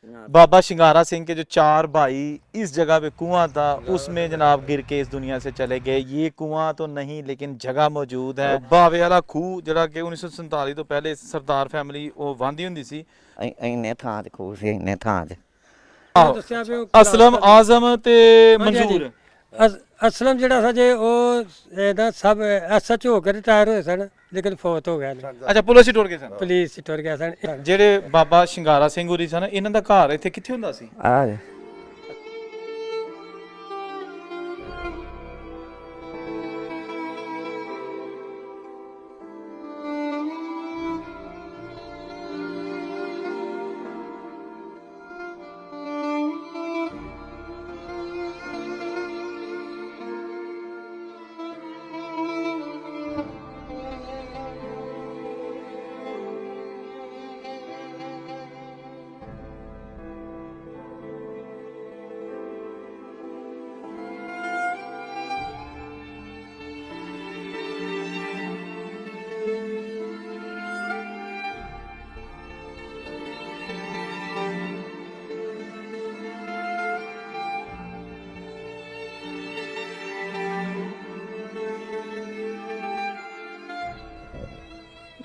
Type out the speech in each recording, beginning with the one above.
बाबा शिंगारा सिंह के जो 4 भाई इस जगह पे कुआं था उसमें जनाब गिर के इस दुनिया से चले गए। ये कुआं तो नहीं लेकिन जगह मौजूद है। बावे वाला खूह ਜਿਹੜਾ ਕਿ 1947 ਤੋਂ ਪਹਿਲੇ ਸਰਦਾਰ ਫੈਮਿਲੀ ਉਹ ਵਾਂਦੀ ਹੁੰਦੀ ਸੀ। ਇੰਨੇ ਥਾਂ ਤੇ ਖੂਹ ਸੀ, ਇੰਨੇ ਥਾਂ ਤੇ। ਦੱਸਿਆ ਵੀ ਉਹ ਅਸਲਮ ਆਜ਼ਮ ਤੇ ਮਨਜ਼ੂਰ ਅਸਲਮ ਜਿਹੜਾ ਸੀ ਜੇ ਉਹ ਇਹਦਾ ਸਭ ਐਸਐਚ ਹੋ ਕੇ ਰਿਟਾਇਰ ਹੋਏ ਸਨ, ਲੇਕਿਨ ਫੌਤ ਹੋ ਗਿਆ। ਅੱਛਾ ਪੁਲਿਸ ਹੀ ਟੁਰ ਗਏ ਸਨ। ਪੁਲਿਸ ਹੀ ਟੁਰ ਗਿਆ ਸਨ। ਜਿਹੜੇ ਬਾਬਾ ਸ਼ਿੰਗਾਰਾ ਸਿੰਘ ਹੋਰੀ ਸਨ ਇਹਨਾਂ ਦਾ ਘਰ ਇੱਥੇ ਕਿੱਥੇ ਹੁੰਦਾ ਸੀ? ਆ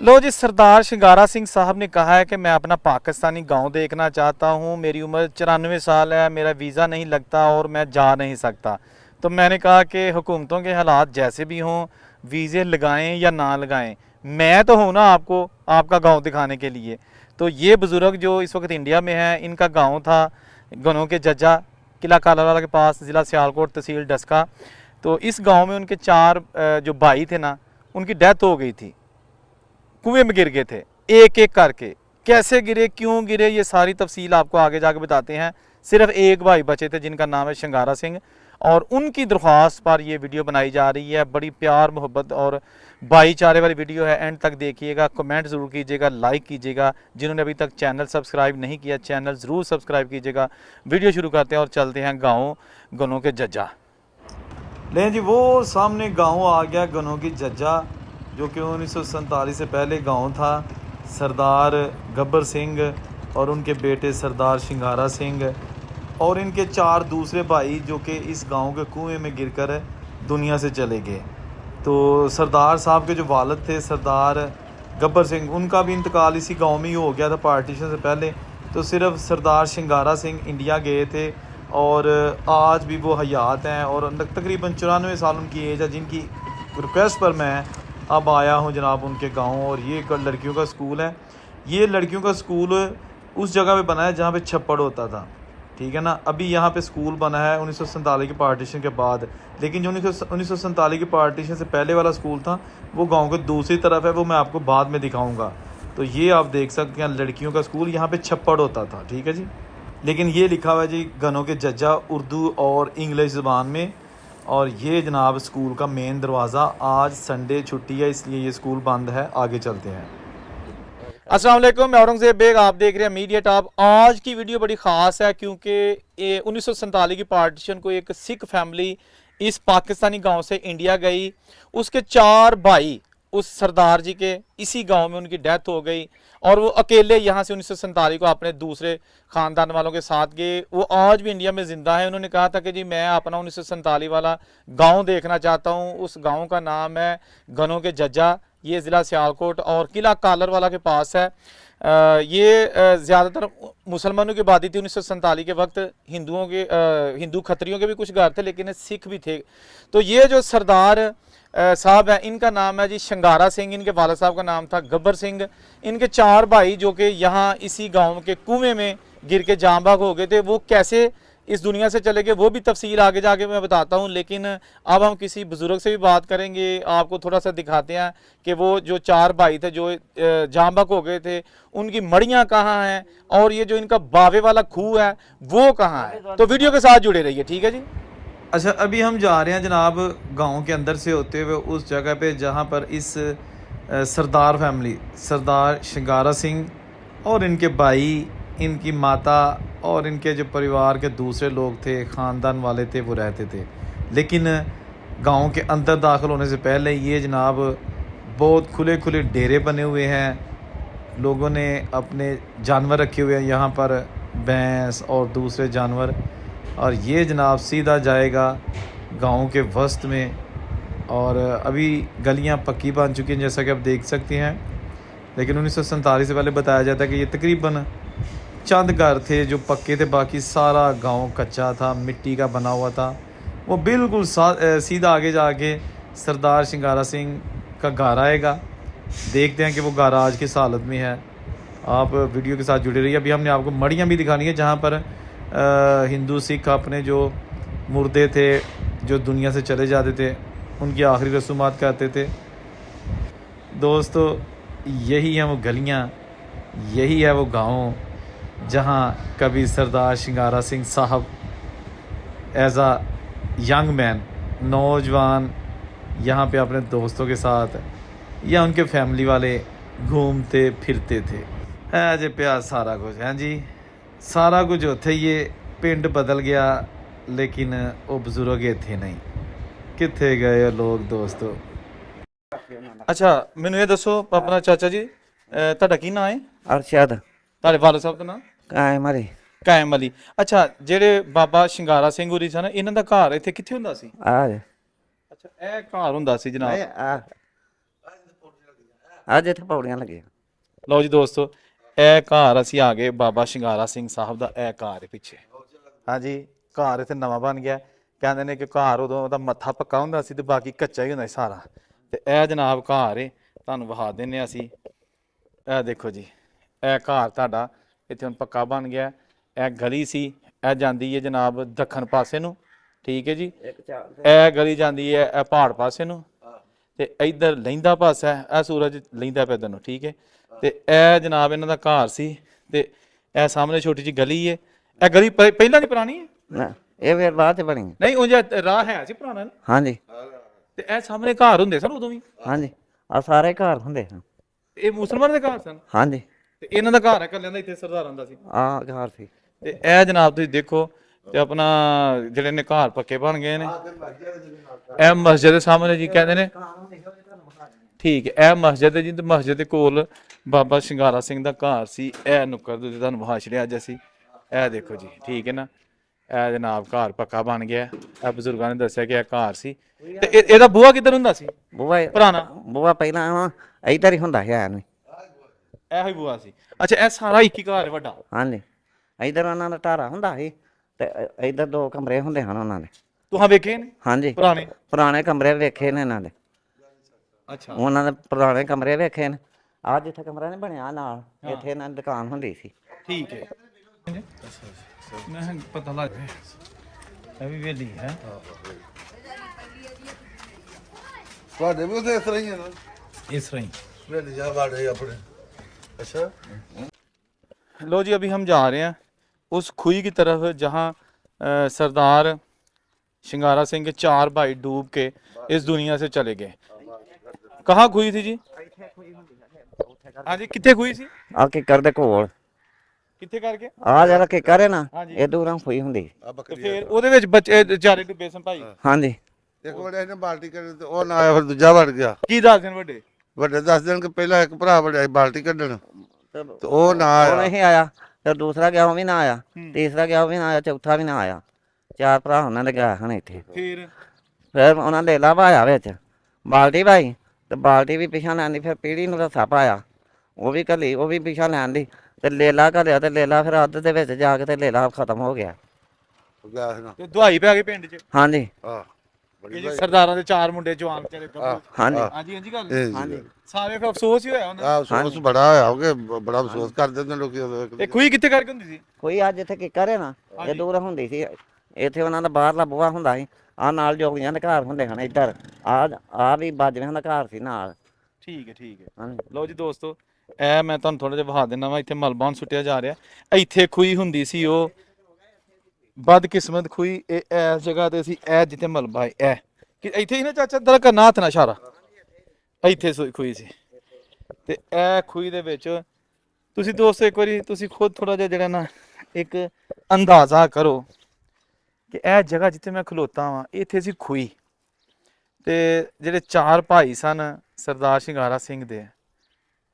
लो जी, सरदार शिंगारा सिंह साहब ने कहा है कि मैं अपना पाकिस्तानी गांव देखना चाहता हूं। मेरी उम्र 94 साल है, मेरा वीज़ा नहीं लगता और मैं जा नहीं सकता। तो मैंने कहा कि हुकूमतों के हालात जैसे भी हों, वीज़े लगाएं या ना लगाएं, मैं तो हूं ना आपको आपका गांव दिखाने के लिए। तो ये बुज़ुर्ग जो इस वक्त इंडिया में है, इनका गाँव था गनों के जज्जा, किला कालावाला के पास, ज़िला सियालकोट, तहसील डस्का। तो इस गाँव में उनके 4 जो भाई थे ना, उनकी डेथ हो गई थी, कुएं में गिर गए थे एक एक करके। कैसे गिरे, क्यों गिरे, ये सारी तफसील आपको आगे जाके बताते हैं। सिर्फ एक भाई बचे थे जिनका नाम है शिंगारा सिंह, और उनकी दरख्वास्त पर ये वीडियो बनाई जा रही है। बड़ी प्यार मोहब्बत और भाईचारे वाली वीडियो है, एंड तक देखिएगा, कमेंट ज़रूर कीजिएगा, लाइक कीजिएगा। जिन्होंने अभी तक चैनल सब्सक्राइब नहीं किया, चैनल ज़रूर सब्सक्राइब कीजिएगा। वीडियो शुरू करते हैं और चलते हैं गाँव गनों के जज्जा। लें जी, वो सामने गाँव आ गया गनों की जज्जा, जो कि 1947 से पहले गांव था। सरदार गब्बर सिंह और उनके बेटे सरदार शिंगारा सिंह और इनके 4 दूसरे भाई जो कि इस गांव के कुएं में गिरकर दुनिया से चले गए। तो सरदार साहब के जो वालिद थे सरदार गब्बर सिंह, उनका भी इंतकाल इसी गांव में ही हो गया था पार्टीशन से पहले। तो सिर्फ सरदार शिंगारा सिंह इंडिया गए थे और आज भी वो हयात हैं और तकरीबन 94 साल उनकी एज है, जिनकी रिक्वेस्ट पर मैं अब आया हूँ जनाब उनके गांव। और ये एक लड़कियों का स्कूल है। ये लड़कियों का स्कूल उस जगह पे बना है जहाँ पे छप्पड़ होता था, ठीक है ना। अभी यहाँ पे स्कूल बना है 1947 की पार्टीशन के बाद, लेकिन जो 1947 की पार्टीशन से पहले वाला स्कूल था वो गांव के दूसरी तरफ है, वो मैं आपको बाद में दिखाऊँगा। तो ये आप देख सकते हैं लड़कियों का स्कूल, यहाँ पर छप्पड़ होता था, ठीक है जी। लेकिन ये लिखा हुआ है जी गनों के जज्जा, उर्दू और इंग्लिश ज़बान में। और ये जनाब स्कूल का मेन दरवाज़ा। आज संडे छुट्टी है इसलिए ये स्कूल बंद है। आगे चलते हैं। अस्सलाम वालेकुम, मैं औरंगज़ेब बेग, आप देख रहे हैं मीडिया टॉप। आज की वीडियो बड़ी ख़ास है क्योंकि 1947 की पार्टीशन को एक सिख फैमिली इस पाकिस्तानी गांव से इंडिया गई। उसके 4 भाई उस सरदार जी के इसी गांव में उनकी डेथ हो गई और वो अकेले यहाँ से 1947 को अपने दूसरे ख़ानदान वालों के साथ गए। वो आज भी इंडिया में ज़िंदा है। उन्होंने कहा था कि जी मैं अपना 1947 वाला गांव देखना चाहता हूँ। उस गांव का नाम है गनों के जज्जा, ये ज़िला सियालकोट और किला कालरवाला के पास है। ये ज़्यादातर मुसलमानों की आबादी थी 1947 के वक्त। हिंदू खत्रियों के भी कुछ घर थे लेकिन सिख भी थे। तो ये जो सरदार साहब है, इनका नाम है जी शिंगारा सिंह, इनके वालिद साहब का नाम था गब्बर सिंह। इनके 4 भाई जो कि यहाँ इसी गांव के कुएं में गिर के जाँ बाग हो गए थे, वो कैसे इस दुनिया से चले गए वो भी तफसील आगे जाके मैं बताता हूँ। लेकिन अब हम किसी बुज़ुर्ग से भी बात करेंगे, आपको थोड़ा सा दिखाते हैं कि वो जो 4 भाई थे जो जाँ बाग हो गए थे, उनकी मड़ियाँ कहाँ हैं और ये जो इनका बावे वाला खूह है वो कहाँ है। तो वीडियो के साथ जुड़े रहिए, ठीक है जी। अच्छा, अभी हम जा रहे हैं जनाब गांव के अंदर से होते हुए उस जगह पे जहां पर इस सरदार फैमिली, सरदार शिंगारा सिंह और इनके भाई, इनकी माता और इनके जो परिवार के दूसरे लोग थे, ख़ानदान वाले थे, वो रहते थे। लेकिन गांव के अंदर दाखिल होने से पहले ये जनाब बहुत खुले खुले डेरे बने हुए हैं। लोगों ने अपने जानवर रखे हुए हैं यहाँ पर, भैंस और दूसरे जानवर। और ये जनाब सीधा जाएगा गांव के वस्त में। और अभी गलियां पक्की बन चुकी हैं जैसा कि आप देख सकते हैं, लेकिन 1947 से पहले बताया जाता है कि ये तकरीबन चंद घर थे जो पक्के थे, बाकी सारा गांव कच्चा था, मिट्टी का बना हुआ था। वो बिल्कुल सीधा आगे जाके सरदार शिंगारा सिंह का घर आएगा। देखते हैं कि वो घर आज किस हालत में है। आप वीडियो के साथ जुड़े रहिए। अभी हमने आपको मड़ियाँ भी दिखानी है जहाँ पर हिंदू सिख अपने जो मुर्दे थे जो दुनिया से चले जाते थे उनकी आखिरी रसूमात करते थे। दोस्तों यही हैं वो गलियाँ, यही है वो गाँव जहाँ कभी सरदार शिंगारा सिंह साहब एज आ यंग मैन, नौजवान, यहाँ पे अपने दोस्तों के साथ या उनके फैमिली वाले घूमते फिरते थे। है जी प्यार सारा कुछ है जी, सारा कुछ उत्थे ही है। पिंड बदल गया लेकिन वो बजुर्ग इत्थे नहीं, कित्थे गए लोग दोस्तों। अच्छा ਮੈਨੂੰ ਇਹ ਦੱਸੋ ਆਪਣਾ ਚਾਚਾ ਜੀ ਤੁਹਾਡਾ ਕੀ ਨਾਂ ਹੈ? ਅਰਸ਼ਦ ਤੁਹਾਡੇ ਵਾਲਦ ਸਾਹਿਬ ਦਾ ਨਾਂ? ਕਾਇਮ ਅਲੀ ਕਾਇਮ ਅਲੀ। ਅੱਛਾ ਜਿਹੜੇ ਬਾਬਾ ਸ਼ਿੰਗਾਰਾ ਸਿੰਘ ਹੋਰੀ ਸਨ ਇਹਨਾਂ ਦਾ ਘਰ ਇੱਥੇ ਕਿੱਥੇ ਹੁੰਦਾ ਸੀ? ਆ ਅੱਛਾ ਇਹ ਘਰ ਹੁੰਦਾ ਸੀ ਜਨਾਬ। ਅੱਜ ਇੱਥੇ ਪੌੜੀਆਂ ਲੱਗੀਆਂ। ਲਓ ਜੀ ਦੋਸਤੋ ਇਹ ਘਰ ਅਸੀਂ ਆ ਗਏ ਬਾਬਾ ਸ਼ਿੰਗਾਰਾ ਸਿੰਘ ਸਾਹਿਬ ਦਾ। ਇਹ ਘਰ ਹੈ ਪਿੱਛੇ। ਹਾਂਜੀ ਘਰ ਇੱਥੇ ਨਵਾਂ ਬਣ ਗਿਆ। ਕਹਿੰਦੇ ਨੇ ਕਿ ਘਰ ਉਦੋਂ ਉਹਦਾ ਮੱਥਾ ਪੱਕਾ ਹੁੰਦਾ ਸੀ ਤੇ ਬਾਕੀ ਕੱਚਾ ਹੀ ਹੁੰਦਾ ਸੀ ਸਾਰਾ। ਤੇ ਇਹ ਜਨਾਬ ਘਰ ਏ, ਤੁਹਾਨੂੰ ਵਿਖਾ ਦਿੰਨੇ ਅਸੀਂ। ਇਹ ਦੇਖੋ ਜੀ ਇਹ ਘਰ ਤੁਹਾਡਾ ਇੱਥੇ ਹੁਣ ਪੱਕਾ ਬਣ ਗਿਆ। ਇਹ ਗਲੀ ਸੀ, ਇਹ ਜਾਂਦੀ ਹੈ ਜਨਾਬ ਦੱਖਣ ਪਾਸੇ ਨੂੰ, ਠੀਕ ਹੈ ਜੀ। ਇਹ ਗਲੀ ਜਾਂਦੀ ਹੈ ਇਹ ਪਹਾੜ ਪਾਸੇ ਨੂੰ, ਤੇ ਇੱਧਰ ਲਹਿੰਦਾ ਪਾਸਾ ਹੈ, ਇਹ ਸੂਰਜ ਲਹਿੰਦਾ ਪਿਆ ਇੱਧਰ ਨੂੰ, ਠੀਕ ਹੈ। ਤੇ ਇਹ ਜਨਾਬ ਇਹਨਾਂ ਦਾ ਘਰ ਸੀ। ਤੇ ਇਹ ਸਾਹਮਣੇ ਛੋਟੀ ਜਿਹੀ ਗਲੀ ਹੈ। ਇਹ ਗਲੀ ਪਹਿਲਾਂ ਦੀ ਪੁਰਾਣੀ ਹੈ ਨਾ ਇਹ ਫਿਰ ਬਾਅਦ ਚ ਬਣੀ। ਨਹੀਂ ਉਂਝ ਰਾਹ ਹੈ ਸੀ ਪੁਰਾਣਾ ਨਾ। ਹਾਂਜੀ ਤੇ ਇਹ ਸਾਹਮਣੇ ਘਰ ਹੁੰਦੇ ਸਨ ਉਦੋਂ ਵੀ? ਹਾਂਜੀ ਆ ਸਾਰੇ ਘਰ ਹੁੰਦੇ ਹਨ। ਇਹ ਮੁਸਲਮਾਨ ਦੇ ਘਰ ਸਨ? ਹਾਂਜੀ ਤੇ ਇਹਨਾਂ ਦਾ ਘਰ ਹੈ ਕੱਲਿਆਂ ਦਾ ਇੱਥੇ ਸਰਦਾਰਾਂ ਦਾ ਸੀ? ਆ ਘਰ ਸੀ। ਤੇ ਇਹ ਜਨਾਬ ਤੁਸੀਂ ਦੇਖੋ ਤੇ ਆਪਣਾ ਜਿਹੜੇ ਨੇ ਘਰ ਪੱਕੇ ਬਣ ਗਏ ਨੇ। ਇਹ ਮਸਜਿਦ ਦੇ ਸਾਹਮਣੇ ਜੀ ਕਹਿੰਦੇ ਨੇ, ਠੀਕ ਹੈ ਇਹ ਮਸਜਿਦ ਹੈ ਜੀ। ਤੇ ਮਸਜਿਦ ਦੇ ਕੋਲ ਬਾਬਾ ਸ਼ਿੰਗਾਰਾ ਸਿੰਘ ਦਾ ਘਰ ਸੀ। ਇਹ ਨੁੱਕਰ ਦੇ ਤੁਹਾਨੂੰ ਵਿਖਾ ਛੜਿਆ ਅੱਜ ਅਸੀਂ। ਇਹ ਦੇਖੋ ਜੀ, ਠੀਕ ਹੈ ਨਾ। ਇਹ ਜਨਾਬ ਘਰ ਪੱਕਾ ਬਣ ਗਿਆ। ਇਹ ਬਜ਼ੁਰਗਾਂ ਨੇ ਦੱਸਿਆ ਕਿ ਇਹ ਘਰ ਸੀ। ਤੇ ਇਹਦਾ ਬੂਹਾ ਕਿੱਧਰ ਹੁੰਦਾ ਸੀ ਬੂਆ ਪੁਰਾਣਾ? ਬੂਆ ਪਹਿਲਾਂ ਇੱਧਰ ਹੀ ਹੁੰਦਾ ਸੀ ਐਨ। ਇਹੋ ਹੀ ਬੂਹਾ ਸੀ? ਅੱਛਾ ਇਹ ਸਾਰਾ ਇੱਕ ਹੀ ਘਰ ਹੈ ਵੱਡਾ? ਹਾਂਜੀ ਇੱਧਰ ਉਹਨਾਂ ਦਾ ਢਾਰਾ ਹੁੰਦਾ ਸੀ ਤੇ ਇੱਧਰ 2 ਕਮਰੇ ਹੁੰਦੇ ਹਨ ਉਹਨਾਂ ਦੇ। ਤੁਹਾਂ ਵੇਖੇ ਨੇ ਹਾਂਜੀ ਪੁਰਾਣੇ? ਪੁਰਾਣੇ ਕਮਰੇ ਵੇਖੇ ਨੇ ਇਹਨਾਂ ਦੇ। ਅੱਛਾ ਉਹਨਾਂ ਦੇ ਪੁਰਾਣੇ ਕਮਰੇ ਵੇਖੇ ਨੇ। ਆ ਜਿੱਥੇ ਕਮਰਾ ਨਹੀਂ ਬਣਿਆ ਨਾਲ, ਇੱਥੇ ਇਹਨਾਂ ਦੀ ਦੁਕਾਨ ਹੁੰਦੀ ਸੀ। ਠੀਕ ਹੈ। ਮੈਂ ਪਤਾ ਲੱਗ ਗਿਆ ਇਹ ਵੀ ਵੇਲੀ ਹੈ। ਤੁਹਾਡੇ ਵੀ ਉੱਥੇ ਇਸ ਤਰ੍ਹਾਂ ਹੀ ਹੈ ਨਾ? ਇਸ ਤਰ੍ਹਾਂ ਹੀ। ਵੇਲੇ ਜਾ ਵਾੜੇ ਆਪਣੇ। अच्छा लो जी अभी हम जा रहे हैं उस खुई की तरफ जहाँ सरदार शिंगारा सिंह के 4 भाई डूब के इस दुनिया से चले गए। कहाँ खुई थी जी? हाँ जी कितने खुई सी? ਆ ਕਿੱਕਰ ਦੇ ਕੋਲ कितने करके? ਆ ਜਿਹੜਾ ਕਿੱਕਰ ਹੈ ਨਾ ਹਾਂਜੀ। ਇਹ ਦੂਰਾਂ ਹੋਈ ਹੁੰਦੀ। आ ਤੇ बकरी ਫਿਰ ਉਹਦੇ ਵਿੱਚ ਬੱਚੇ ਵਿਚਾਰੇ ਡੁੱਬੇ ਸਨ ਭਾਈ। ਹਾਂਜੀ एक बड़े ने बाल्टी कर ते ओ ना आया फिर दूजा वड़ गया। ਕੀ ਦੱਸਦੇ ਨੇ ਵੱਡੇ? ਵੱਡੇ 10 ਦਿਨ ਕੇ ਪਹਿਲਾਂ ਇੱਕ ਭਰਾ ਵੜਿਆ ਬਾਲਟੀ ਕੱਢਣ ਤੇ ਉਹ ਨਾ ਉਹ ਆਇਆ। ਨਹੀਂ ਆਇਆ। ਫਿਰ ਦੂਸਰਾ ਗਿਆ ਉਹ ਵੀ ਨਾ ਆਇਆ। ਤੀਸਰਾ ਗਿਆ ਉਹ ਵੀ ਨਾ ਆਇਆ। ਚੌਥਾ ਵੀ ਨਾ ਆਇਆ। 4 ਭਰਾ ਉਹਨਾਂ ਦੇ ਗਏ ਹਨ ਇੱਥੇ। ਫਿਰ ਉਹਨਾਂ ਨੇ ਲਾ ਪਾਇਆ ਵਿੱਚ ਬਾਲਟੀ ਭਾਈ ਤੇ ਬਾਲਟੀ ਵੀ ਪਿਛਾ ਲੈਂਦੀ। ਫਿਰ ਪੀੜੀ ਨੂੰ ਰੱਸਾ ਪਾਇਆ ਉਹ ਵੀ ਘੱਲੀ, ਉਹ ਵੀ ਪਿਛਾ ਲੈਂਦੀ ਤੇ ਲੇਲਾ ਘੱਲਿਆ ਤੇ ਲੇਲਾ ਫਿਰ ਅੱਧ ਦੇ ਵਿੱਚ ਜਾ ਕੇ ਤੇ ਲੇਲਾ ਖਤਮ ਹੋ ਗਿਆ। ਗਿਆ ਸੀ ਨਾ। ਤੇ ਦੁਹਾਈ ਪੈ ਗਈ ਪਿੰਡ 'ਚ ਹਾਂਜੀ ਹਾਂ ਕਿ ਜੀ ਸਰਦਾਰਾਂ ਦੇ 4 ਮੁੰਡੇ ਜਵਾਨ ਵਿਚਾਰੇ ਗੱਭਰੂ। ਹਾਂਜੀ ਹਾਂਜੀ ਹਾਂਜੀ ਗੱਲ ਹਾਂਜੀ ਸਾਰੇ ਫਿਰ ਅਫਸੋਸ ਹੀ ਹੋਇਆ ਉਹਨਾਂ ਆ ਅਫਸੋਸ ਬੜਾ ਹੋਇਆ ਹੋਗੇ, ਬੜਾ ਅਫਸੋਸ ਕਰਦੇ ਨੇ ਲੋਕੀ ਉਦੋਂ। ਨੂੰ। ਇਹ ਖੂਹੀ ਕਿੱਥੇ ਕਰਕੇ ਹੁੰਦੀ ਸੀ? ਕੋਈ ਅੱਜ ਇੱਥੇ ਕਿੱਕਰ ਹੈ ਨਾ ਇਹ ਦੂਰ ਹੁੰਦੀ ਸੀ। ਇੱਥੇ ਉਹਨਾਂ ਦਾ ਬਾਹਰਲਾ ਬੂਹਾ ਹੁੰਦਾ ਸੀ। ਆ ਨਾਲ ਜੋਗੀਆਂ ਦੇ ਘਰ ਹੁੰਦੇ ਹਨ ਇੱਧਰ। ਆ ਵੀ ਬਾਜਵਿਆਂ ਦਾ ਘਰ ਸੀ ਨਾਲ। ਠੀਕ ਹੈ ਠੀਕ ਹੈ। ਹਾਂਜੀ ਲਓ ਜੀ ਦੋਸਤੋ ਇਹ ਮੈਂ ਤੁਹਾਨੂੰ ਥੋੜਾ ਜਿਹਾ ਵਿਖਾ ਦਿੰਦਾ ਵਾਂ। ਇੱਥੇ ਮਲਬਾ ਸੁੱਟਿਆ ਜਾ ਰਿਹਾ। ਇੱਥੇ ਖੂਹੀ ਹੁੰਦੀ ਸੀ ਉਹ ਬਦਕਿਸਮਤ ਖੂਹੀ। ਇਹ ਇਸ ਜਗ੍ਹਾ ਤੇ ਸੀ ਇਹ ਜਿੱਥੇ ਮਲਬਾ ਹੈ ਇਹ ਕਿ ਇੱਥੇ ਹੀ ਨਾ ਚਾਚਾ ਦਰ ਕਰਨਾ ਹੱਥ ਨਾਲ ਇਸ਼ਾਰਾ। ਇੱਥੇ ਖੂਹੀ ਸੀ ਤੇ ਇਹ ਖੂਹੀ ਦੇ ਵਿੱਚ ਤੁਸੀਂ ਦੋਸਤੋ ਇੱਕ ਵਾਰੀ ਤੁਸੀਂ ਖੁਦ ਥੋੜਾ ਜਿਹਾ ਜਿਹੜਾ ਨਾ ਇੱਕ ਅੰਦਾਜ਼ਾ ਕਰੋ ਕਿ ਇਹ ਜਗ੍ਹਾ ਜਿੱਥੇ ਮੈਂ ਖਲੋਤਾ ਵਾਂ ਇੱਥੇ ਸੀ ਖੂਹੀ। ਤੇ ਜਿਹੜੇ 4 ਭਾਈ ਸਨ ਸਰਦਾਰ ਸ਼ਿੰਗਾਰਾ ਸਿੰਘ ਦੇ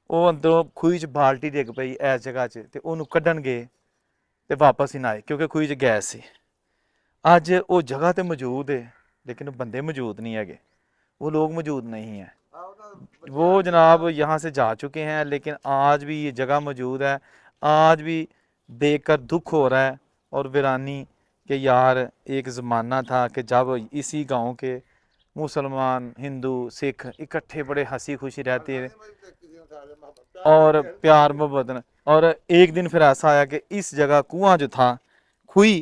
ਉਹ ਅੰਦਰੋਂ ਖੂਹੀ 'ਚ ਬਾਲਟੀ ਡਿੱਗ ਪਈ ਇਸ ਜਗ੍ਹਾ 'ਚ ਤੇ ਉਹਨੂੰ ਕੱਢਣ ਗਏ ਤੇ ਵਾਪਸ ਹੀ ਨਾ ਆਏ ਕਿਉਂਕਿ ਖੂਹੀ 'ਚ ਗੈਸ ਸੀ। ਅੱਜ ਉਹ ਜਗ੍ਹਾ ਤੇ ਮੌਜੂਦ ਹੈ लेकिन बंदे मौजूद नहीं है, वो लोग मौजूद नहीं हैं। वो जनाब यहाँ से जा चुके हैं, लेकिन आज भी ये जगह मौजूद है। आज भी देखकर दुख हो रहा है और वीरानी के यार एक ज़माना था कि जब इसी गांव के मुसलमान, हिंदू, सिख इकट्ठे बड़े हंसी खुशी रहते थे और प्यार मोहब्बत। और एक दिन फिर ऐसा आया कि इस जगह कुआं जो था खुई,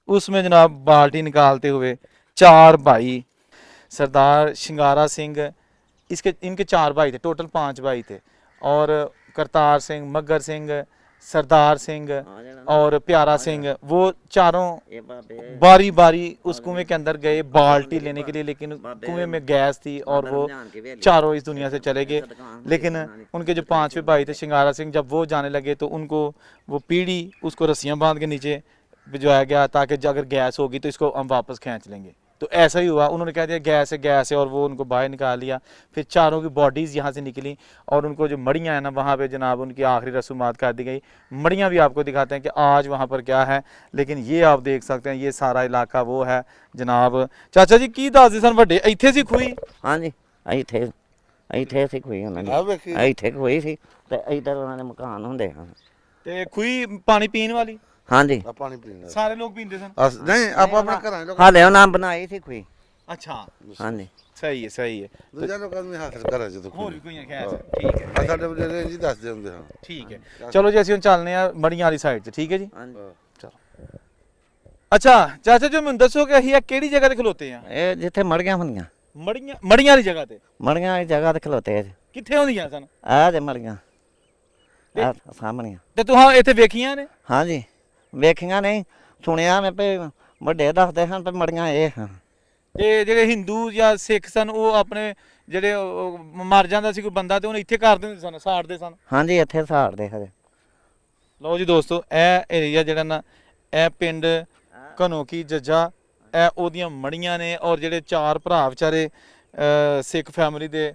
उसमें जनाब बाल्टी निकालते हुए 4 भाई, सरदार शिंगारा सिंह, इनके 4 भाई थे, टोटल 5 भाई थे, और करतार सिंह, मगर सिंह, सरदार सिंह और प्यारा सिंह, वो चारों बारी बारी उस कुएं के अंदर गए बाल्टी लेने के लिए, लेकिन कुएं में गैस थी और वो चारों इस दुनिया से चले गए। लेकिन उनके जो 5वें भाई थे शिंगारा सिंह, जब वो जाने लगे तो उनको वो पीढ़ी उसको रस्सियां बांध के नीचे भिजवाया गया ताकि अगर गैस होगी तो इसको हम वापस खींच लेंगे। तो ऐसा ही हुआ, उन्होंने कह दिया गैस है और वो उनको बाहर निकाल लिया। फिर चारों की बॉडीज़ यहाँ से निकली और उनको जो मड़ियाँ हैं ना, वहाँ पे जनाब उनकी आखिरी रसूमात कर दी गई। मड़ियाँ भी आपको दिखाते हैं कि आज वहाँ पर क्या है, लेकिन ये आप देख सकते हैं ये सारा इलाका वो है जनाब। चाचा जी की दसदे सन वड्डे इत्थे सी खुई? हाँ जी, ਇੱਥੇ ਸੀ ਕੋਈ ਉਹਨਾਂ ਦੀ, ਇੱਥੇ ਕੋਈ ਸੀ ਤੇ ਇੱਧਰ ਉਹਨਾਂ ਦੇ ਮਕਾਨ ਹੁੰਦੇ ਹਨ। ਤੇ ਖੂਹੀ ਪਾਣੀ ਪੀਣ ਵਾਲੀ? ਹਾਂਜੀ, ਪਾਣੀ ਪੀਣਾ ਸਾਰੇ ਲੋਕ ਪੀਂਦੇ ਸਨ? ਨਹੀਂ, ਆਪਾਂ ਆਪਣੇ ਘਰਾਂ ਚ ਹਾਲੇ ਉਹਨਾਂ ਬਣਾਈ ਸੀ ਕੋਈ। ਅੱਛਾ, ਹਾਂਜੀ, ਸਹੀ ਹੈ। ਦੂਜਾ ਲੋਕਾਂ ਨੂੰ ਹਾਸਲ ਘਰਾਂ ਚ ਹੋਰ ਵੀ ਕੋਈ ਖੈਰ, ਠੀਕ ਹੈ, ਆ ਸਾਡੇ ਬਜ਼ੁਰਗ ਜੀ ਦੱਸਦੇ ਹੁੰਦੇ ਹਾਂ। ਠੀਕ ਹੈ, ਚਲੋ ਜੀ ਅਸੀਂ ਹੁਣ ਚੱਲਨੇ ਆ ਮੜੀਆਂ ਵਾਲੀ ਸਾਈਡ 'ਚ, ਠੀਕ ਹੈ ਜੀ। ਹਾਂਜੀ। ਚਲੋ। ਅੱਛਾ ਚਾਚਾ ਜੀ ਮੈਨੂੰ ਦੱਸੋ ਕਿ ਅਸੀਂ ਇਹ ਕਿਹੜੀ ਜਗ੍ਹਾ ਤੇ ਖਲੋਤੇ ਆ? ਇਹ ਜਿੱਥੇ ਮੜੀਆਂ ਹੁੰਦੀਆਂ, ਮੜੀਆਂ ਵਾਲੀ ਜਗ੍ਹਾ ਤੇ? ਮੜੀਆਂ ਵਾਲੀ ਜਗ੍ਹਾ ਤੇ ਖਲੋਤੇ ਜੀ। ਕਿੱਥੇ ਹੁੰਦੀਆਂ ਸਨ? ਆਹ ਜੇ ਮੜੀਆਂ ਆ ਸਾਹਮਣੇ। ਤੇ ਤੁਹਾਂ ਇੱਥੇ ਵੇਖੀਆਂ ਨੇ? ਹਾਂਜੀ, ਵੇਖੀਆਂ ਨਹੀਂ, ਸੁਣਿਆ ਮੈਂ ਵੀ ਵੱਡੇ ਦੱਸਦੇ ਹਨ ਵੀ ਮੜੀਆਂ ਇਹ ਹਨ। ਤੇ ਜਿਹੜੇ ਹਿੰਦੂ ਜਾਂ ਸਿੱਖ ਸਨ ਉਹ ਆਪਣੇ ਜਿਹੜੇ ਮਰ ਜਾਂਦਾ ਸੀ ਕੋਈ ਬੰਦਾ ਤੇ ਉਹਨੂੰ ਇੱਥੇ ਕਰ ਦਿੰਦੇ ਸਨ, ਸਾੜਦੇ ਸਨ? ਹਾਂਜੀ, ਇੱਥੇ ਸਾੜਦੇ ਹਜੇ। ਲਓ ਜੀ ਦੋਸਤੋ, ਇਹ ਏਰੀਆ ਜਿਹੜਾ ਨਾ, ਇਹ ਪਿੰਡ ਘਨੋਕੀ ਜੱਜਾ, ਇਹ ਉਹਦੀਆਂ ਮੜੀਆਂ ਨੇ। ਔਰ ਜਿਹੜੇ 4 ਭਰਾ ਵਿਚਾਰੇ ਸਿੱਖ ਫੈਮਿਲੀ ਦੇ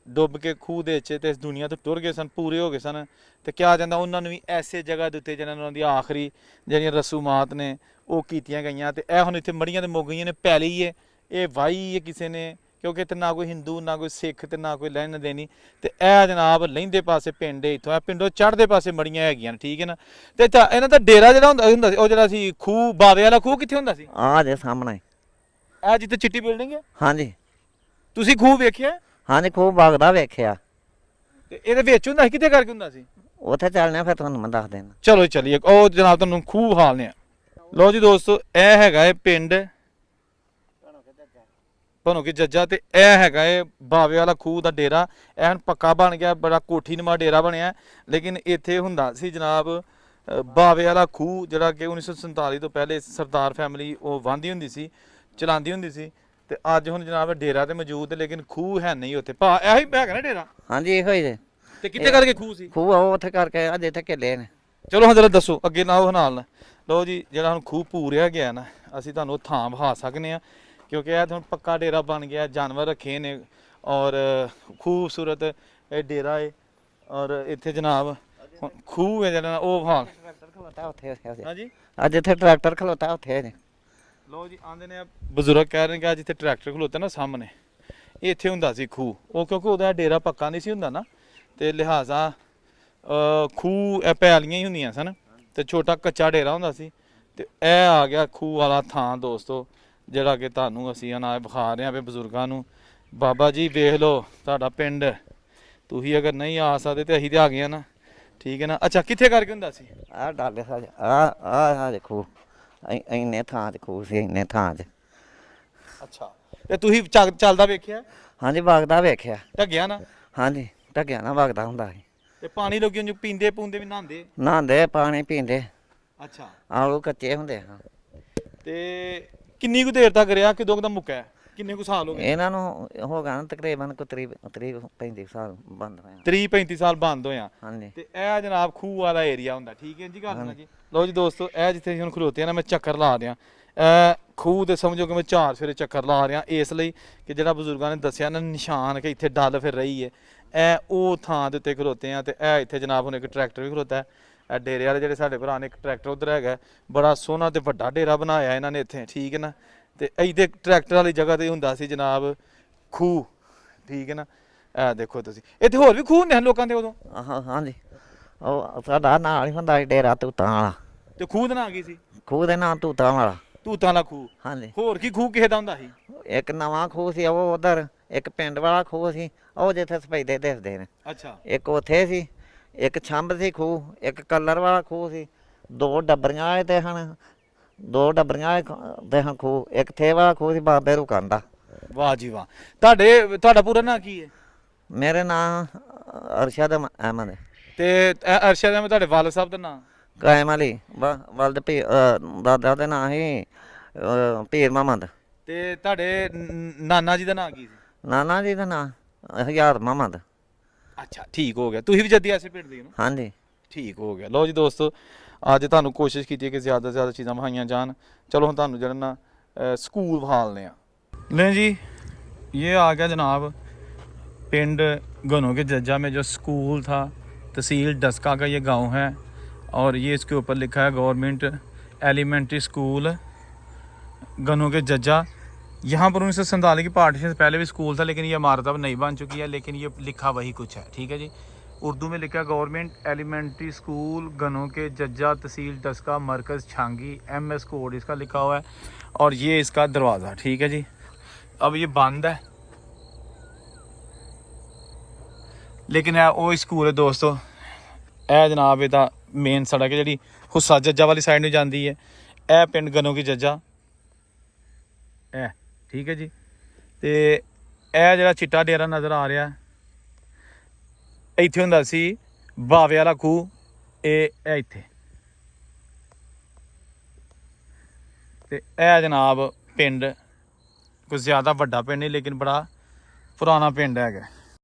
ਡੁੱਬ ਕੇ ਖੂਹ ਦੇ ਵਿੱਚ ਤੇ ਇਸ ਦੁਨੀਆ ਤੋਂ ਟੁਰ ਗਏ ਸਨ, ਪੂਰੇ ਹੋ ਗਏ ਸਨ। ਤੇ ਕਿਹਾ ਜਾਂਦਾ ਉਹਨਾਂ ਨੂੰ ਵੀ ਐਸੇ ਜਗ੍ਹਾ ਦੇ ਉੱਤੇ ਜਿਹਨਾਂ ਉਹਨਾਂ ਦੀ ਆਖਰੀ ਜਿਹੜੀਆਂ ਰਸੂਮਾਤ ਨੇ ਉਹ ਕੀਤੀਆਂ ਗਈਆਂ। ਤੇ ਇਹ ਹੁਣ ਇੱਥੇ ਮੜੀਆਂ ਤੇ ਮੁੱਕ ਗਈਆਂ ਨੇ, ਪੈਲੀ ਹੈ, ਇਹ ਵਾਹੀ ਹੈ ਕਿਸੇ ਨੇ, ਕਿਉਂਕਿ ਇੱਥੇ ਨਾ ਕੋਈ ਹਿੰਦੂ, ਨਾ ਕੋਈ ਸਿੱਖ ਤੇ ਨਾ ਕੋਈ ਲੈਣ ਦੇਣੀ। ਤੇ ਇਹ ਜਨਾਬ ਲਹਿੰਦੇ ਪਾਸੇ ਪਿੰਡ ਹੈ, ਇੱਥੋਂ ਇਹ ਪਿੰਡੋਂ ਚੜ੍ਹਦੇ ਪਾਸੇ ਮੜੀਆਂ ਹੈਗੀਆਂ ਨੇ, ਠੀਕ ਹੈ ਨਾ। ਤੇ ਇਹਨਾਂ ਦਾ ਡੇਰਾ ਜਿਹੜਾ ਹੁੰਦਾ ਸੀ ਉਹ ਜਿਹੜਾ ਸੀ ਖੂਹ, ਬਾਵੇ ਵਾਲਾ ਖੂਹ ਕਿੱਥੇ ਹੁੰਦਾ ਸੀ? ਆਹ ਜੇ ਸਾਹਮਣੇ। ਇਹ ਜਿੱਥੇ ਚਿੱਟੀ ਬਿਲਡਿੰਗ ਹੈ? ਹਾਂਜੀ। ਤੁਸੀਂ ਖੂਹ ਵੇਖਿਆ? ਹਾਂਜੀ, ਖੂਬ ਵਗਦਾ ਵੇਖਿਆ। ਤੇ ਇਹਦੇ ਵਿੱਚ ਹੁੰਦਾ ਸੀ, ਕਿੱਥੇ ਕਰਕੇ ਹੁੰਦਾ ਸੀ? ਉੱਥੇ ਚੱਲਨੇ ਫਿਰ ਤੁਹਾਨੂੰ ਮੈਂ ਦੱਸ ਦੇਣਾ। ਚਲੋ ਚੱਲੀਏ, ਉਹ ਜਨਾਬ ਤੁਹਾਨੂੰ ਖੂਹ ਹਾਲਨੇ ਆ। ਲਓ ਜੀ ਦੋਸਤੋ, ਇਹ ਹੈਗਾ ਇਹ ਪਿੰਡ ਭਨੋਕੀ ਜੱਜਾ, ਤੇ ਇਹ ਹੈਗਾ ਇਹ ਬਾਵੇ ਵਾਲਾ ਖੂਹ ਦਾ ਡੇਰਾ। ਇਹ ਹੁਣ ਪੱਕਾ ਬਣ ਗਿਆ, ਬੜਾ ਕੋਠੀ ਨੁਮਾ ਡੇਰਾ ਬਣਿਆ। ਲੇਕਿਨ ਇੱਥੇ ਹੁੰਦਾ ਸੀ ਜਨਾਬ ਬਾਵੇ ਵਾਲਾ ਖੂਹ, ਜਿਹੜਾ ਕਿ 1947 ਤੋਂ ਪਹਿਲੇ ਸਰਦਾਰ ਫੈਮਿਲੀ ਉਹ ਵਾਹੁੰਦੀ ਹੁੰਦੀ ਸੀ, ਚਲਾਉਂਦੀ ਹੁੰਦੀ ਸੀ। ਤੇ ਅੱਜ ਹੁਣ ਜਨਾਬ ਡੇਰਾ ਤੇ ਮੌਜੂਦ ਹੈ, ਲੇਕਿਨ ਖੂਹ ਹੈ ਨਹੀਂ ਉੱਥੇ। ਭਾ ਇਹੀ ਹੈਗਾ ਨਾ ਡੇਰਾ? ਹਾਂਜੀ, ਇਹੋ ਹੀ ਜੇ। ਤੇ ਕਿੱਥੇ ਕਰਕੇ ਖੂਹ ਸੀ? ਖੂਹ ਉਹ ਉੱਥੇ ਕਰਕੇ ਅੱਜ ਇੱਥੇ ਕਿੱਲੇ ਨੇ। ਚਲੋ ਹੁਣ ਜਰਾ ਦੱਸੋ ਅੱਗੇ ਨਾ ਉਹ ਨਾਲ। ਲਓ ਜੀ, ਜਿਹੜਾ ਹੁਣ ਖੂਹ ਪੂਰਿਆ ਗਿਆ ਨਾ, ਅਸੀਂ ਤੁਹਾਨੂੰ ਉਹ ਥਾਂ ਵਿਖਾ ਸਕਦੇ ਹਾਂ, ਕਿਉਂਕਿ ਇਹ ਹੁਣ ਪੱਕਾ ਡੇਰਾ ਬਣ ਗਿਆ, ਜਾਨਵਰ ਰੱਖੇ ਨੇ ਔਰ ਖੂਬਸੂਰਤ ਇਹ ਡੇਰਾ ਹੈ। ਔਰ ਇੱਥੇ ਜਨਾਬ ਖੂਹ ਹੈ ਜਿਹੜਾ ਉਹ ਹਾਲ। ਹਾਂਜੀ, ਅੱਜ ਇੱਥੇ ਟਰੈਕਟਰ ਖਲੋਤਾ ਉੱਥੇ ਨੇ। ਲਓ ਜੀ, ਆਂਦੇ ਨੇ ਬਜ਼ੁਰਗ ਕਹਿ ਰਹੇ ਨੇ ਕਿ ਅੱਜ ਇੱਥੇ ਟਰੈਕਟਰ ਖਲੋਤਾ ਨਾ ਸਾਹਮਣੇ, ਇੱਥੇ ਹੁੰਦਾ ਸੀ ਖੂਹ। ਉਹ ਕਿਉਂਕਿ ਉਹਦਾ ਡੇਰਾ ਪੱਕਾ ਨਹੀਂ ਸੀ ਹੁੰਦਾ ਨਾ, ਤੇ ਲਿਹਾਜ਼ਾ ਖੂਹ ਇਹ ਪੈਲੀਆਂ ਹੀ ਹੁੰਦੀਆਂ ਸਨ ਤੇ ਛੋਟਾ ਕੱਚਾ ਡੇਰਾ ਹੁੰਦਾ ਸੀ। ਤੇ ਇਹ ਆ ਗਿਆ ਖੂਹ ਵਾਲਾ ਥਾਂ ਦੋਸਤੋ, ਜਿਹੜਾ ਕਿ ਤੁਹਾਨੂੰ ਅਸੀਂ ਨਾ ਵਿਖਾ ਰਹੇ ਹਾਂ ਵੀ ਬਜ਼ੁਰਗਾਂ ਨੂੰ। ਬਾਬਾ ਜੀ ਵੇਖ ਲਓ ਤੁਹਾਡਾ ਪਿੰਡ, ਤੁਸੀਂ ਅਗਰ ਨਹੀਂ ਆ ਸਕਦੇ ਤੇ ਅਸੀਂ ਤੇ ਆ ਗਏ ਨਾ, ਠੀਕ ਹੈ ਨਾ। ਅੱਛਾ, ਕਿੱਥੇ ਕਰਕੇ ਹੁੰਦਾ ਸੀ? ਆਹ ਡਾਲੇ ਸਾਜ ਆਹ ਦੇਖੋ, ਇੰਨੇ ਥਾਂ 'ਚ ਖੂਹ ਸੀ, ਇੰਨੇ ਥਾਂ 'ਚ। ਅੱਛਾ, ਤੇ ਤੁਸੀਂ ਚੱਲਦਾ ਵੇਖਿਆ? ਹਾਂਜੀ, ਵਗਦਾ ਵੇਖਿਆ। ਢੱਗਿਆ ਨਾ? ਹਾਂਜੀ, ਢੱਗਿਆ ਨਾ ਵਗਦਾ ਹੁੰਦਾ ਸੀ। ਤੇ ਪਾਣੀ ਲੋਕੀ ਉਂਝ ਪੀਂਦੇ ਪੂੰਦੇ ਵੀ ਨਹਾਉਂਦੇ? ਨਹਾਉਂਦੇ, ਪਾਣੀ ਪੀਂਦੇ। ਅੱਛਾ, ਆਲੂ ਕੱਚੇ ਹੁੰਦੇ ਹਾਂ। ਤੇ ਕਿੰਨੀ ਕੁ ਦੇਰ ਤੱਕ ਰਿਹਾ, ਕਿਦੋਂ ਦਾ ਮੁੱਕਾ? ਕਿੰਨੇ ਕੁ ਸਾਲ ਹੋ ਗਏ ਇਹਨਾਂ ਨੂੰ? ਹੋ ਗਿਆ ਨਾ ਤਕਰੀਬਨ 35 ਸਾਲ ਬੰਦ ਹੋਇਆ। 30-35 ਸਾਲ ਬੰਦ ਹੋਇਆ। ਹਾਂਜੀ। ਤੇ ਇਹ ਜਨਾਬ ਖੂਹ ਵਾਲਾ ਏਰੀਆ ਹੁੰਦਾ, ਠੀਕ ਹੈ ਜੀ ਗੱਲ ਨਾ ਜੀ। ਲਓ ਜੀ ਦੋਸਤੋ, ਇਹ ਜਿੱਥੇ ਅਸੀਂ ਹੁਣ ਖਲੋਤੇ ਆ ਨਾ, ਮੈਂ ਚੱਕਰ ਲਾ ਦਿਆਂ ਖੂਹ ਦੇ, ਸਮਝੋ ਕਿ ਮੈਂ 4 ਫੇਰੇ ਚੱਕਰ ਲਾ ਰਿਹਾ, ਇਸ ਲਈ ਕਿ ਜਿਹੜਾ ਬਜ਼ੁਰਗਾਂ ਨੇ ਦੱਸਿਆ ਨਾ ਨਿਸ਼ਾਨ ਕਿ ਇੱਥੇ ਡੱਲ ਫਿਰ ਰਹੀ ਹੈ। ਇਹ ਉਹ ਥਾਂ ਦੇ ਉੱਤੇ ਖਲੋਤੇ ਆ। ਤੇ ਇਹ ਇੱਥੇ ਜਨਾਬ ਹੁਣ ਇੱਕ ਟਰੈਕਟਰ ਵੀ ਖਲੋਤਾ ਹੈ। ਇਹ ਡੇਰੇ ਵਾਲੇ ਜਿਹੜੇ ਸਾਡੇ ਭਰਾ ਨੇ ਇੱਕ ਟਰੈਕਟਰ ਉਧਰ ਹੈਗਾ, ਬੜਾ ਸੋਹਣਾ ਤੇ ਵੱਡਾ ਡੇਰਾ ਬਣਾਇਆ ਇਹਨਾਂ ਨੇ ਇੱਥੇ, ਠੀਕ ਹੈ ਨਾ। ਤੇ ਇਹਦੇ ਟਰੈਕਟਰ ਵਾਲੀ ਜਗ੍ਹਾ ਤੇ ਹੁੰਦਾ ਸੀ ਜਨਾਬ ਖੂਹ, ਠੀਕ ਹੈ ਨਾ। ਇਹ ਦੇਖੋ ਤੁਸੀਂ, ਇੱਥੇ ਹੋਰ ਵੀ ਖੂਹ ਹੁੰਦੇ ਹਨ ਲੋਕਾਂ ਦੇ ਉਦੋਂ? ਹਾਂਜੀ, ਉਹ ਸਾਡਾ ਨਾਲ ਹੀ ਹੁੰਦਾ ਸੀ ਡੇਰਾ ਤੂਤਾਂ ਵਾਲਾ। ਤੇ ਖੂਹ ਦਾ ਨਾਂ ਕੀ ਸੀ? ਖੂਹ ਦੇ ਨਾਂ ਤੂਤਾਂ ਵਾਲਾ। ਤੂਤਾਂ ਵਾਲਾ ਖੂਹ। ਹਾਂਜੀ, ਹੋਰ ਕੀ ਖੂਹ ਕਿਸੇ ਦਾ ਹੁੰਦਾ ਸੀ? ਇੱਕ ਨਵਾਂ ਖੂਹ ਸੀ ਉਹ ਉਧਰ, ਇੱਕ ਪਿੰਡ ਵਾਲਾ ਖੂਹ ਸੀ ਉਹ ਜਿੱਥੇ ਸਫੈਦੇ ਦਿਸਦੇ ਨੇ। ਅੱਛਾ। ਇੱਕ ਉੱਥੇ ਸੀ, ਇੱਕ ਛੰਭ ਸੀ ਖੂਹ, ਇੱਕ ਕਲਰ ਵਾਲਾ ਖੂਹ ਸੀ, 2 ਡੱਬਰੀਆਂ ਵਾਲੇ ਤੇ ਹਨ, 2 ਡੱਬਰੀਆਂ ਵਾਲੇ ਤੇ ਹਨ ਖੂਹ, ਇੱਕ ਥੇ ਵਾਲਾ ਖੂਹ ਸੀ ਬਾਬੇ ਰੁਕਣ ਦਾ। ਵਾਹ ਜੀ ਵਾਹ। ਤੁਹਾਡਾ ਪੂਰਾ ਨਾਂ ਕੀ ਹੈ? ਮੇਰੇ ਨਾਂ ਅਰਸ਼ਦ ਅਹਿਮਦ। ਤੇ ਅਰਸ਼ਦ ਅਹਿਮਦ ਤੁਹਾਡੇ ਵਾਲਦ ਸਾਹਿਬ ਦਾ ਨਾਂ? ਕਾਇਮ ਅਲੀ। ਵਲਦ ਦਾਦਾ ਦੇ ਨਾਂ ਸੀ ਪੀਰ ਮੁਹੰਮਦ। ਤੇ ਤੁਹਾਡੇ ਨਾਨਾ ਜੀ ਦਾ ਨਾਂ ਕੀ ਸੀ? ਨਾਨਾ ਜੀ ਦਾ ਨਾਂ ਹਜ਼ਾਰ ਮੁਹੰਮਦ। ਅੱਛਾ, ਠੀਕ ਹੋ ਗਿਆ। ਤੁਸੀਂ ਵੀ ਜੱਦੀ ਐਸੇ ਪਿੰਡ ਦੇ ਹੋ? ਹਾਂਜੀ, ਠੀਕ ਹੋ ਗਿਆ। ਲਓ ਜੀ ਦੋਸਤੋ, ਅੱਜ ਤੁਹਾਨੂੰ ਕੋਸ਼ਿਸ਼ ਕੀਤੀ ਕਿ ਜ਼ਿਆਦਾ ਤੋਂ ਜ਼ਿਆਦਾ ਚੀਜ਼ਾਂ ਵਿਖਾਈਆਂ ਜਾਣ। ਚਲੋ ਹੁਣ ਤੁਹਾਨੂੰ ਜਿਹੜਾ ਨਾ ਸਕੂਲ ਵਿਖਾਲਦੇ ਆ। ਲੈ ਜੀ, ਇਹ ਆ ਗਿਆ जनाब पिंड गनों के जज्जा में जो स्कूल था, तहसील डस्का का ये गांव है और ये इसके ऊपर लिखा है गवर्नमेंट एलिमेंट्री स्कूल गनों के जज्जा। यहाँ पर 1947 की पार्टीशन से पहले भी स्कूल था, लेकिन ये इमारत अब नहीं बन चुकी है, लेकिन ये लिखा वही कुछ है, ठीक है जी। उर्दू में लिखा है गवर्नमेंट एलिमेंट्री स्कूल गनों के जज्जा, तहसील डस्का, मरकज़ छांगी, MS कोड इसका लिखा हुआ है। और ये इसका दरवाज़ा, ठीक है जी। अब ये बंद है, लेकिन है वो स्कूल है दोस्तों। ਇਹ जनाब ਇਹਦਾ ਮੇਨ ਸੜਕ ਜਿਹੜੀ ਹੁੱਸਾ ਜੱਜਾ ਵਾਲੀ ਸਾਈਡ ਨੂੰ ਜਾਂਦੀ ਹੈ। ਇਹ ਪਿੰਡ ਗਨੋਂ ਕੀ ਜੱਜਾ ਇਹ, ਠੀਕ ਹੈ ਜੀ। ਤੇ ਇਹ ਜਿਹੜਾ ਚਿੱਟਾ ਡੇਰਾ ਨਜ਼ਰ ਆ ਰਿਹਾ, ਇੱਥੇ ਹੁੰਦਾ ਸੀ ਬਾਵੇ ਵਾਲਾ ਖੂਹ। ਇਹ ਇੱਥੇ ਤੇ ਇਹ ਜਨਾਬ ਪਿੰਡ ਕੋਈ ਜ਼ਿਆਦਾ ਵੱਡਾ ਪਿੰਡ ਨਹੀਂ, ਲੇਕਿਨ ਬੜਾ ਪੁਰਾਣਾ ਪਿੰਡ ਹੈਗਾ।